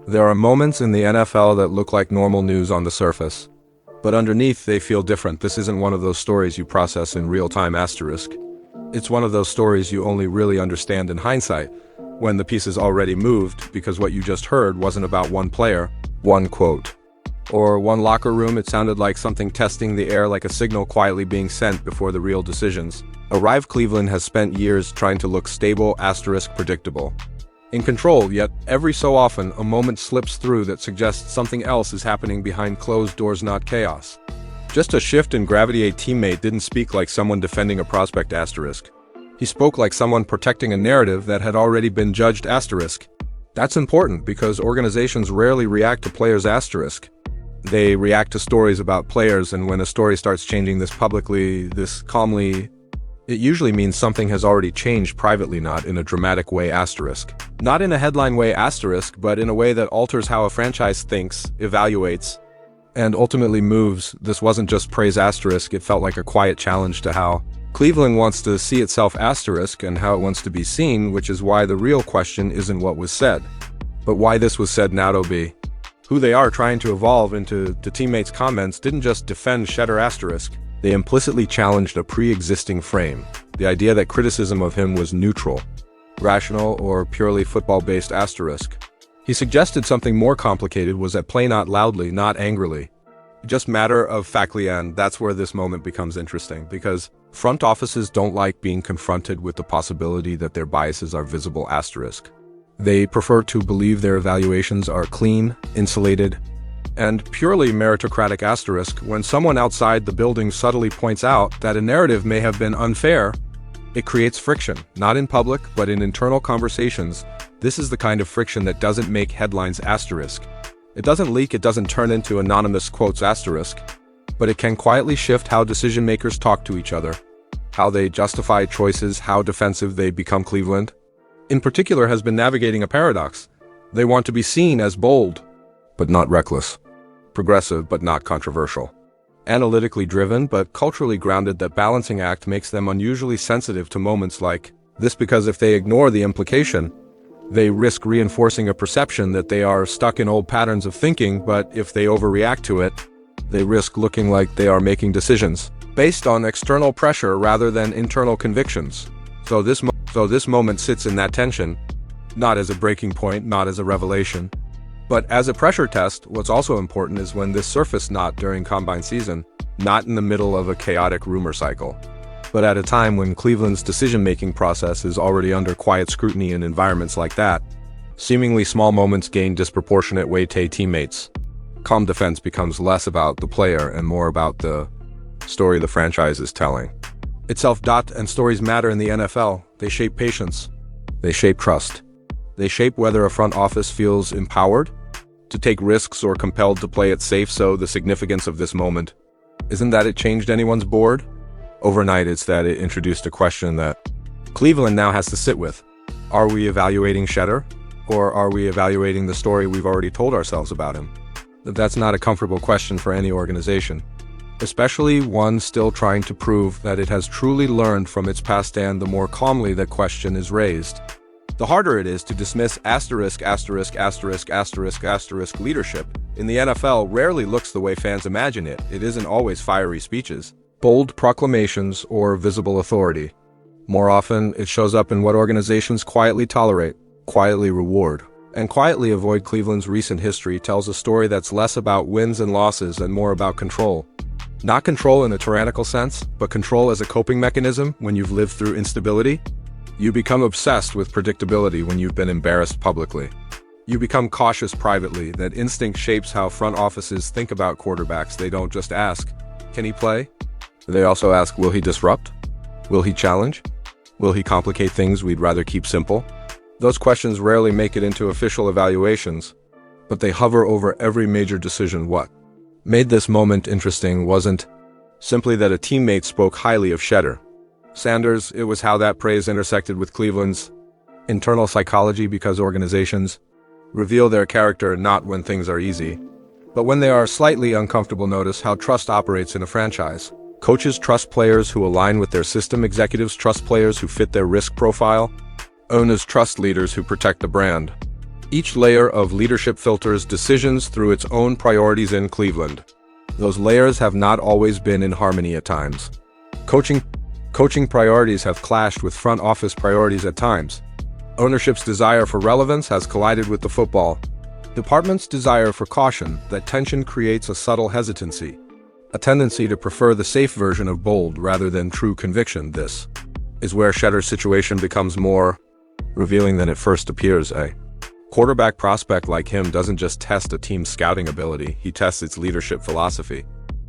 There are moments in the NFL that look like normal news on the surface, but underneath they feel different. This isn't one of those stories you process in real-time asterisk. It's one of those stories you only really understand in hindsight, when the pieces already moved, because what you just heard wasn't about one player, one quote, or one locker room. It sounded like something testing the air, like a signal quietly being sent before the real decisions. Cleveland has spent years trying to look stable, asterisk predictable, in control, yet every so often a moment slips through that suggests something else is happening behind closed doors, not chaos. Just a shift in gravity. A teammate didn't speak like someone defending a prospect, asterisk. He spoke like someone protecting a narrative that had already been judged, asterisk. That's important because organizations rarely react to players, asterisk. They react to stories about players, and when a story starts changing this publicly, this calmly, it usually means something has already changed privately, not in a dramatic way, asterisk. Not in a headline way, asterisk, but in a way that alters how a franchise thinks, evaluates, and ultimately moves. This wasn't just praise, asterisk. It felt like a quiet challenge to how Cleveland wants to see itself, asterisk, and how it wants to be seen, which is why the real question isn't what was said, but why this was said. Nadobe, who they are trying to evolve into, the teammates' comments didn't just defend Shedeur, asterisk. They implicitly challenged a pre-existing frame, the idea that criticism of him was neutral, rational, or purely football-based, asterisk. He suggested something more complicated was at play, not loudly, not angrily, just matter of factly, and that's where this moment becomes interesting, because front offices don't like being confronted with the possibility that their biases are visible, asterisk. They prefer to believe their evaluations are clean, insulated, and purely meritocratic, asterisk. When someone outside the building subtly points out that a narrative may have been unfair, it creates friction, not in public, but in internal conversations. This is the kind of friction that doesn't make headlines, asterisk. It doesn't leak, it doesn't turn into anonymous quotes, asterisk, but it can quietly shift how decision makers talk to each other, how they justify choices, how defensive they become. Cleveland, in particular, has been navigating a paradox. They want to be seen as bold, but not reckless, progressive but not controversial, analytically driven but culturally grounded. That balancing act makes them unusually sensitive to moments like this, because if they ignore the implication, they risk reinforcing a perception that they are stuck in old patterns of thinking, but if they overreact to it, they risk looking like they are making decisions based on external pressure rather than internal convictions. So this moment sits in that tension, not as a breaking point, not as a revelation, but as a pressure test. What's also important is when this surfaced, not during combine season, not in the middle of a chaotic rumor cycle, but at a time when Cleveland's decision-making process is already under quiet scrutiny. In environments like that, seemingly small moments gain disproportionate weight. Teammates' calm defense becomes less about the player and more about the story the franchise is telling itself. And stories matter in the NFL. They shape patience. They shape trust. They shape whether a front office feels empowered to take risks or compelled to play it safe. So the significance of this moment isn't that it changed anyone's board overnight, it's that it introduced a question that Cleveland now has to sit with. Are we evaluating Shedeur, or are we evaluating the story we've already told ourselves about him? That's not a comfortable question for any organization, especially one still trying to prove that it has truly learned from its past. And the more calmly that question is raised, the harder it is to dismiss, asterisk, asterisk, asterisk, asterisk, asterisk. Leadership in the NFL rarely looks the way fans imagine it. It isn't always fiery speeches, bold proclamations, or visible authority. More often, it shows up in what organizations quietly tolerate, quietly reward, and quietly avoid. Cleveland's recent history tells a story that's less about wins and losses and more about control. Not control in a tyrannical sense, but control as a coping mechanism. When you've lived through instability, you become obsessed with predictability. When you've been embarrassed publicly, you become cautious privately. That instinct shapes how front offices think about quarterbacks. They don't just ask, can he play? They also ask, will he disrupt? Will he challenge? Will he complicate things we'd rather keep simple? Those questions rarely make it into official evaluations, but they hover over every major decision. What made this moment interesting wasn't simply that a teammate spoke highly of Shedeur Sanders, it was how that praise intersected with Cleveland's internal psychology, because organizations reveal their character not when things are easy, but when they are slightly uncomfortable. Notice how trust operates in a franchise. Coaches trust players who align with their system. Executives trust players who fit their risk profile. Owners trust leaders who protect the brand. Each layer of leadership filters decisions through its own priorities in Cleveland. Those layers have not always been in harmony at times. Coaching priorities have clashed with front office priorities at times. Ownership's desire for relevance has collided with the football department's desire for caution. That tension creates a subtle hesitancy, a tendency to prefer the safe version of bold rather than true conviction. This is where Shedeur's situation becomes more revealing than it first appears. A quarterback prospect like him doesn't just test a team's scouting ability, he tests its leadership philosophy.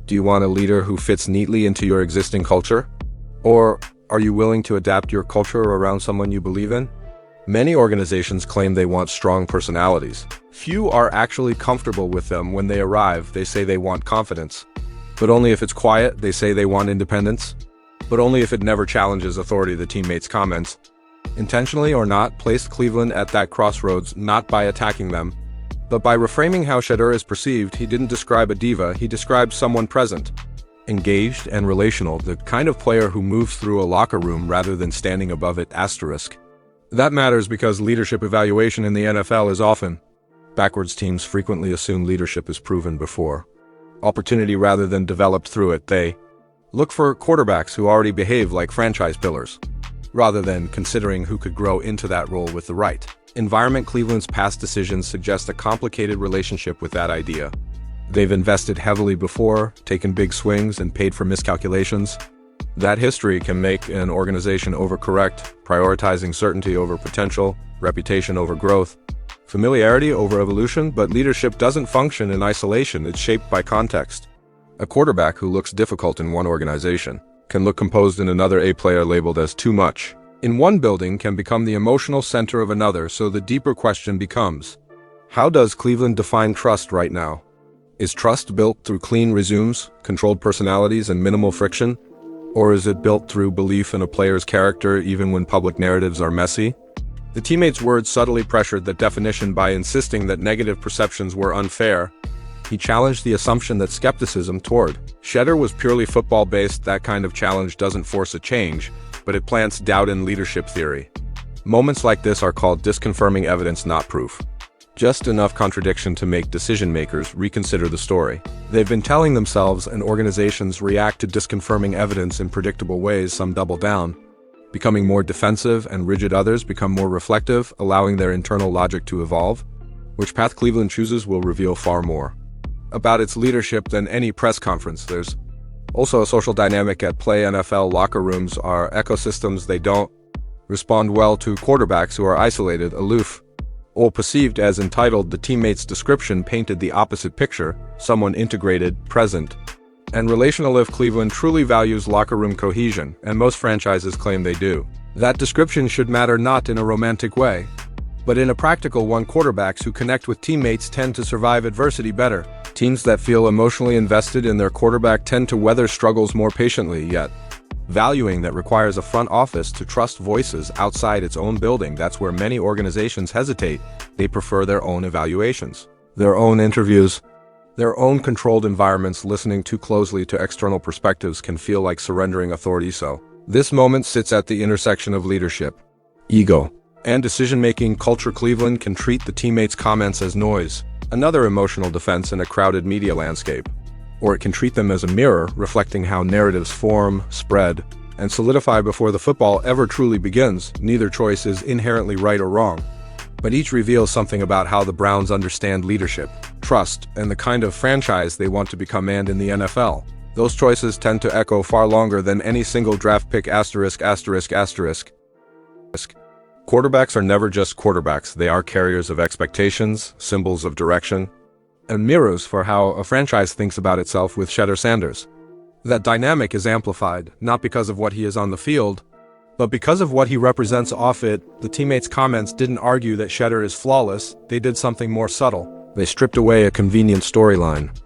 Do you want a leader who fits neatly into your existing culture? Or are you willing to adapt your culture around someone you believe in? Many organizations claim they want strong personalities. Few are actually comfortable with them when they arrive. They say they want confidence, but only if it's quiet. They say they want independence, but only if it never challenges authority. The teammates' comments, intentionally or not, placed Cleveland at that crossroads, not by attacking them, but by reframing how Shedeur is perceived. He didn't describe a diva, he described someone present, engaged and relational, the kind of player who moves through a locker room rather than standing above it. Asterisk. That matters because leadership evaluation in the NFL is often backwards. Teams frequently assume leadership is proven before opportunity rather than developed through it. They look for quarterbacks who already behave like franchise pillars, rather than considering who could grow into that role with the right environment. Cleveland's past decisions suggest a complicated relationship with that idea. They've invested heavily before, taken big swings, and paid for miscalculations. That history can make an organization overcorrect, prioritizing certainty over potential, reputation over growth, familiarity over evolution. But leadership doesn't function in isolation, it's shaped by context. A quarterback who looks difficult in one organization can look composed in another. A player labeled as too much in one building can become the emotional center of another. So the deeper question becomes, how does Cleveland define trust right now? Is trust built through clean resumes, controlled personalities, and minimal friction? Or is it built through belief in a player's character even when public narratives are messy? The teammate's words subtly pressured that definition by insisting that negative perceptions were unfair. He challenged the assumption that skepticism toward Shedeur was purely football-based. That kind of challenge doesn't force a change, but it plants doubt in leadership theory. Moments like this are called disconfirming evidence, not proof. Just enough contradiction to make decision-makers reconsider the story they've been telling themselves, and organizations react to disconfirming evidence in predictable ways. Some double down, becoming more defensive and rigid. Others become more reflective, allowing their internal logic to evolve. Which path Cleveland chooses will reveal far more about its leadership than any press conference. There's also a social dynamic at play. NFL locker rooms are ecosystems. They don't respond well to quarterbacks who are isolated, aloof, or perceived as entitled. The teammate's description painted the opposite picture, someone integrated, present, and relational. If Cleveland truly values locker room cohesion, and most franchises claim they do, that description should matter, not in a romantic way, but in a practical one. Quarterbacks who connect with teammates tend to survive adversity better. Teams that feel emotionally invested in their quarterback tend to weather struggles more patiently. Yet, valuing that requires a front office to trust voices outside its own building. That's where many organizations hesitate. They prefer their own evaluations, their own interviews, their own controlled environments. Listening too closely to external perspectives can feel like surrendering authority. So, this moment sits at the intersection of leadership, ego, and decision-making culture. Cleveland can treat the teammates' comments as noise, another emotional defense in a crowded media landscape. Or it can treat them as a mirror, reflecting how narratives form, spread, and solidify before the football ever truly begins. Neither choice is inherently right or wrong, but each reveals something about how the Browns understand leadership, trust, and the kind of franchise they want to become. And in the NFL, those choices tend to echo far longer than any single draft pick. Asterisk. Quarterbacks are never just quarterbacks. They are carriers of expectations, symbols of direction, and mirrors for how a franchise thinks about itself. With Shedeur Sanders, that dynamic is amplified, not because of what he is on the field, but because of what he represents off it. The teammates' comments didn't argue that Shedeur is flawless, they did something more subtle. They stripped away a convenient storyline.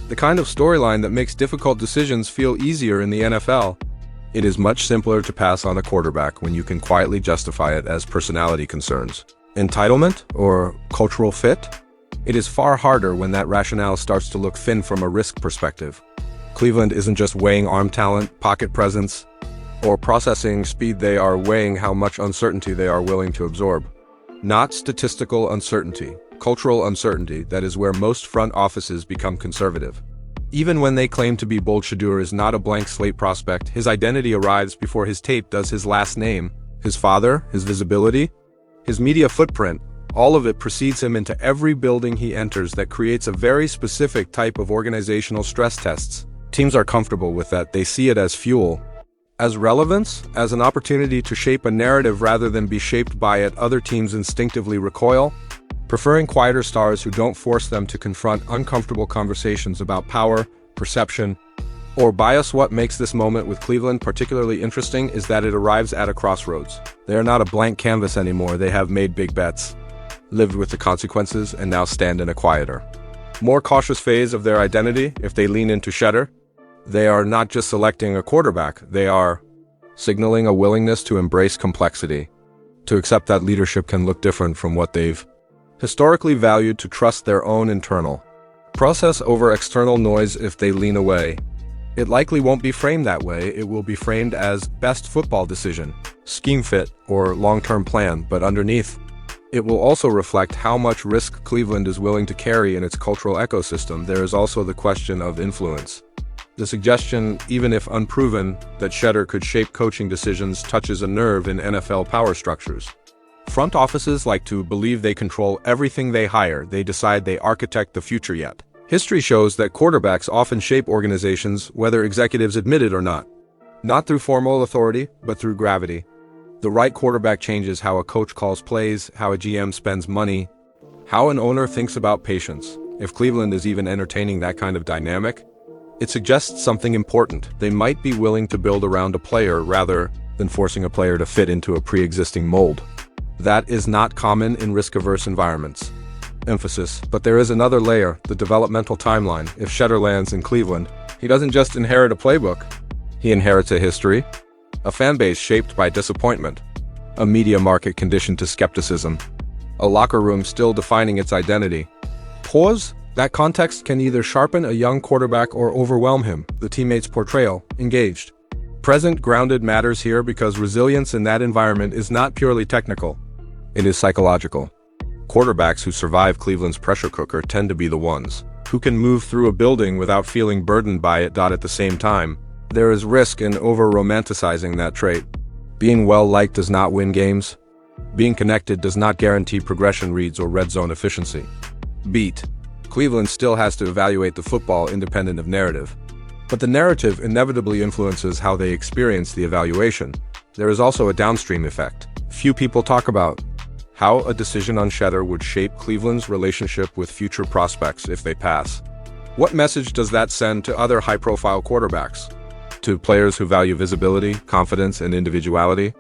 The kind of storyline that makes difficult decisions feel easier in the NFL. It is much simpler to pass on a quarterback when you can quietly justify it as personality concerns, entitlement, or cultural fit. It is far harder when that rationale starts to look thin from a risk perspective. Cleveland isn't just weighing arm talent, pocket presence, or processing speed. They are weighing how much uncertainty they are willing to absorb. Not statistical uncertainty, cultural uncertainty. That is where most front offices become conservative. Even when they claim to be bold, Shedeur is not a blank slate prospect. His identity arrives before his tape does. His last name, his father, his visibility, his media footprint, all of it precedes him into every building he enters. That creates a very specific type of organizational stress tests. Teams are comfortable with that. They see it as fuel, as relevance, as an opportunity to shape a narrative rather than be shaped by it. Other teams instinctively recoil, preferring quieter stars who don't force them to confront uncomfortable conversations about power, perception, or bias. What makes this moment with Cleveland particularly interesting is that it arrives at a crossroads. They are not a blank canvas anymore. They have made big bets, lived with the consequences, and now stand in a quieter, more cautious phase of their identity. If they lean into Shedeur, they are not just selecting a quarterback, they are signaling a willingness to embrace complexity, to accept that leadership can look different from what they've historically valued, to trust their own internal process over external noise. If they lean away, it likely won't be framed that way. It will be framed as best football decision, scheme fit, or long-term plan, but underneath, it will also reflect how much risk Cleveland is willing to carry in its cultural ecosystem. There is also the question of influence. The suggestion, even if unproven, that Shedeur could shape coaching decisions touches a nerve in NFL power structures. Front offices like to believe they control everything they hire. They decide, they architect the future. Yet history shows that quarterbacks often shape organizations, whether executives admit it or not. Not through formal authority, but through gravity. The right quarterback changes how a coach calls plays, how a GM spends money, how an owner thinks about patience. If Cleveland is even entertaining that kind of dynamic, it suggests something important. They might be willing to build around a player rather than forcing a player to fit into a pre-existing mold. That is not common in risk-averse environments. Emphasis. But there is another layer, the developmental timeline. If Shedeur lands in Cleveland, he doesn't just inherit a playbook. He inherits a history, a fan base shaped by disappointment, a media market conditioned to skepticism, a locker room still defining its identity. Pause. That context can either sharpen a young quarterback or overwhelm him. The teammates' portrayal, engaged, present, grounded matters here because resilience in that environment is not purely technical. It is psychological. Quarterbacks who survive Cleveland's pressure cooker tend to be the ones who can move through a building without feeling burdened by it. At the same time, there is risk in over-romanticizing that trait. Being well-liked does not win games. Being connected does not guarantee progression reads or red zone efficiency. Beat. Cleveland still has to evaluate the football independent of narrative. But the narrative inevitably influences how they experience the evaluation. There is also a downstream effect. Few people talk about how a decision on Shedeur would shape Cleveland's relationship with future prospects if they pass. What message does that send to other high-profile quarterbacks? To players who value visibility, confidence, and individuality?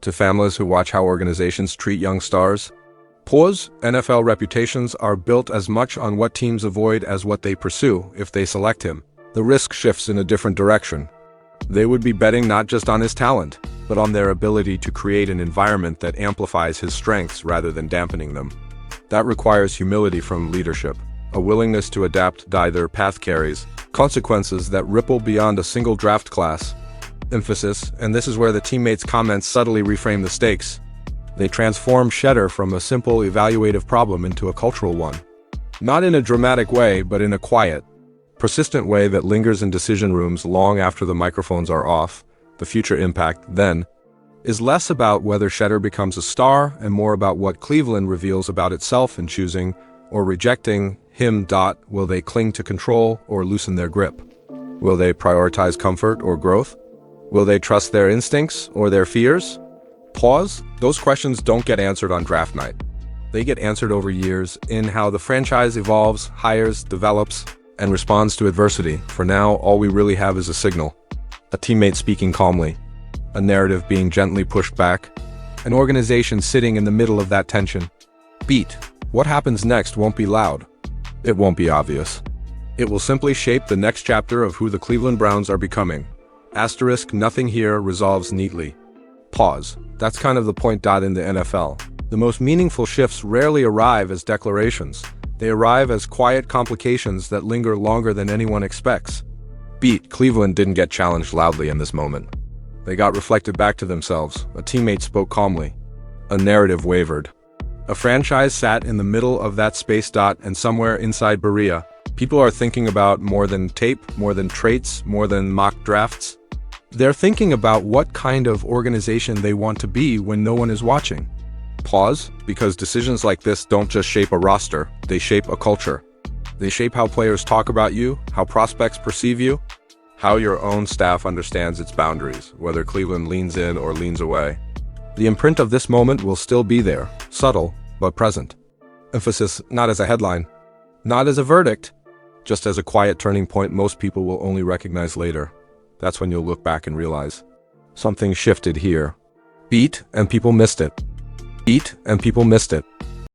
To families who watch how organizations treat young stars? Pause. NFL reputations are built as much on what teams avoid as what they pursue. If they select him, the risk shifts in a different direction. They would be betting not just on his talent, but on their ability to create an environment that amplifies his strengths rather than dampening them. That requires humility from leadership, a willingness to adapt. Their path carries consequences that ripple beyond a single draft class. Emphasis, and this is where the teammates' comments subtly reframe the stakes. They transform Shedeur from a simple evaluative problem into a cultural one. Not in a dramatic way, but in a quiet, persistent way that lingers in decision rooms long after the microphones are off. The future impact, then, is less about whether Shedeur becomes a star and more about what Cleveland reveals about itself in choosing or rejecting him. Will they cling to control or loosen their grip? Will they prioritize comfort or growth? Will they trust their instincts or their fears? Pause. Those questions don't get answered on draft night. They get answered over years in how the franchise evolves, hires, develops, and responds to adversity. For now, all we really have is a signal. A teammate speaking calmly, a narrative being gently pushed back, an organization sitting in the middle of that tension. Beat. What happens next won't be loud. It won't be obvious. It will simply shape the next chapter of who the Cleveland Browns are becoming. Asterisk, nothing here resolves neatly. Pause. That's kind of the point. In the NFL, the most meaningful shifts rarely arrive as declarations. They arrive as quiet complications that linger longer than anyone expects. Beat. Cleveland didn't get challenged loudly in this moment. They got reflected back to themselves. A teammate spoke calmly. A narrative wavered. A franchise sat in the middle of that space dot, and somewhere inside Berea, people are thinking about more than tape, more than traits, more than mock drafts. They're thinking about what kind of organization they want to be when no one is watching. Pause, because decisions like this don't just shape a roster, they shape a culture. They shape how players talk about you, how prospects perceive you, how your own staff understands its boundaries, whether Cleveland leans in or leans away. The imprint of this moment will still be there, subtle, but present. Emphasis not as a headline, not as a verdict, just as a quiet turning point most people will only recognize later. That's when you'll look back and realize something shifted here. Beat, and people missed it. Beat, and people missed it.